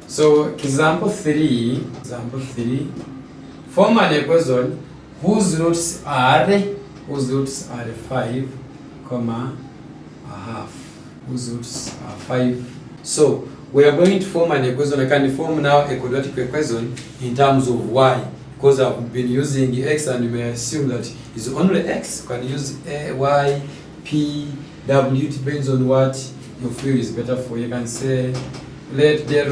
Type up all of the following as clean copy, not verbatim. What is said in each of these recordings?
So example 3, form an equation whose roots are 5, comma a half. Whose roots are 5. So we are going to form an equation. I can form now a quadratic equation in terms of y, because I've been using x and you may assume that it's only x. You can use a, y, p, w, it depends on what you feel is better for you. You can say let the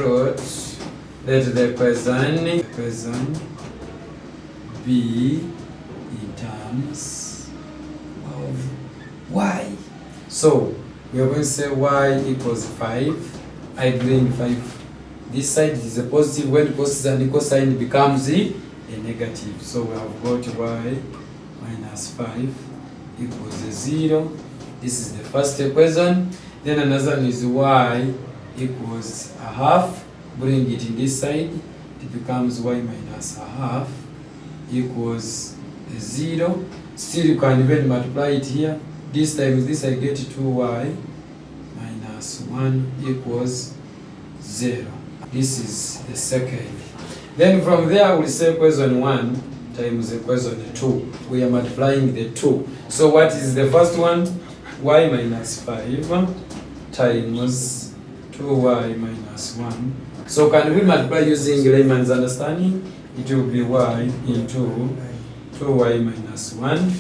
equation be in terms of y. So we are going to say y equals 5. I bring 5. This side is a positive. When cos is an equal sign, it becomes a negative. So we have got y minus 5 equals 0. This is the first equation. Then another one is y equals a half. Bring it in this side. It becomes y minus a half equals 0. Still you can even multiply it here. This times this, I get 2y minus 1 equals 0. This is the second. Then from there we'll say equation 1 times equation 2. We are multiplying the 2. So what is the first one? Y minus 5 times 2y minus 1. So can we multiply using layman's understanding? It will be y into 2y minus 1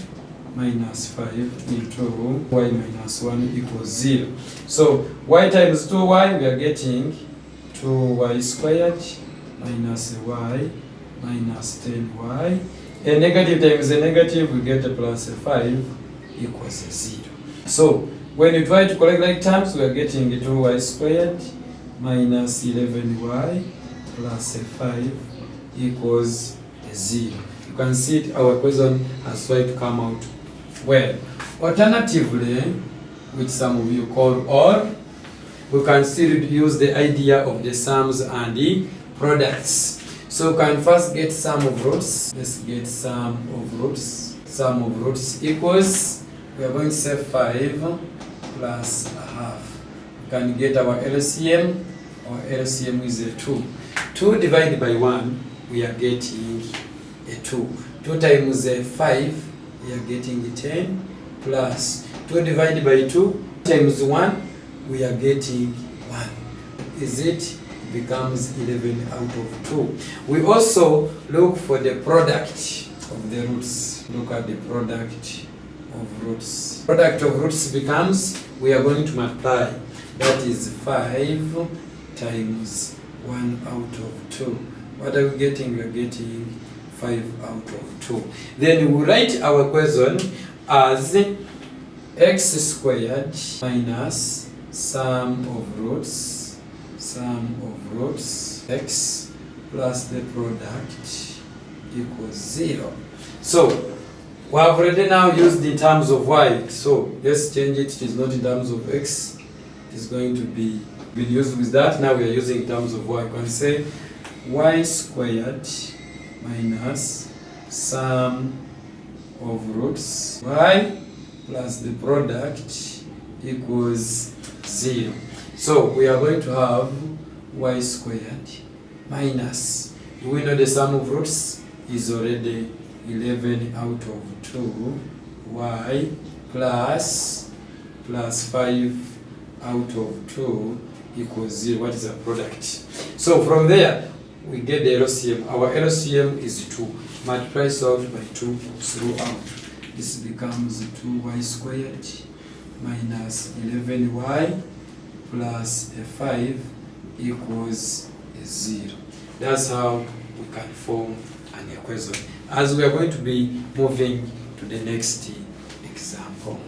minus 5 into y minus 1 equals 0. So y times 2y, we are getting 2y squared minus y minus 10y. A negative times a negative, we get a plus a 5 equals 0. So when you try to collect like terms, we are getting 2y squared minus 11y plus a 5 equals 0. You can see it, our equation has tried to come out well. Alternatively, which some of you call OR, we can still use the idea of the sums and the products. So we can first get sum of roots. Let's get sum of roots. Sum of roots equals, we are going to say 5 plus a half. We can get our LCM. Our LCM is a 2. 2 divided by 1, we are getting a 2. 2 times a 5, we are getting 10 plus 2 divided by 2 times 1, we are getting 1. Is it? Becomes 11 out of 2. We also look for the product of the roots. Look at the product of roots. Product of roots becomes, we are going to multiply. That is 5 times 1 out of 2. What are we getting? We are getting 5 out of 2. Then we write our equation as x squared minus sum of roots x plus the product equals 0. So we have already now used in terms of y. So let's change it. It is not in terms of x. It is going to be used with that. Now we are using in terms of y. You can say y squared minus sum of roots y plus the product equals 0. So we are going to have y squared minus, do we know the sum of roots is already 11 out of 2 y plus 5 out of 2 equals 0. What is a product? So from there we get the LCM. Our LCM is 2. Multiply solved by 2 throughout. This becomes 2y squared minus 11y plus a 5 equals 0. That's how we can form an equation, as we are going to be moving to the next example.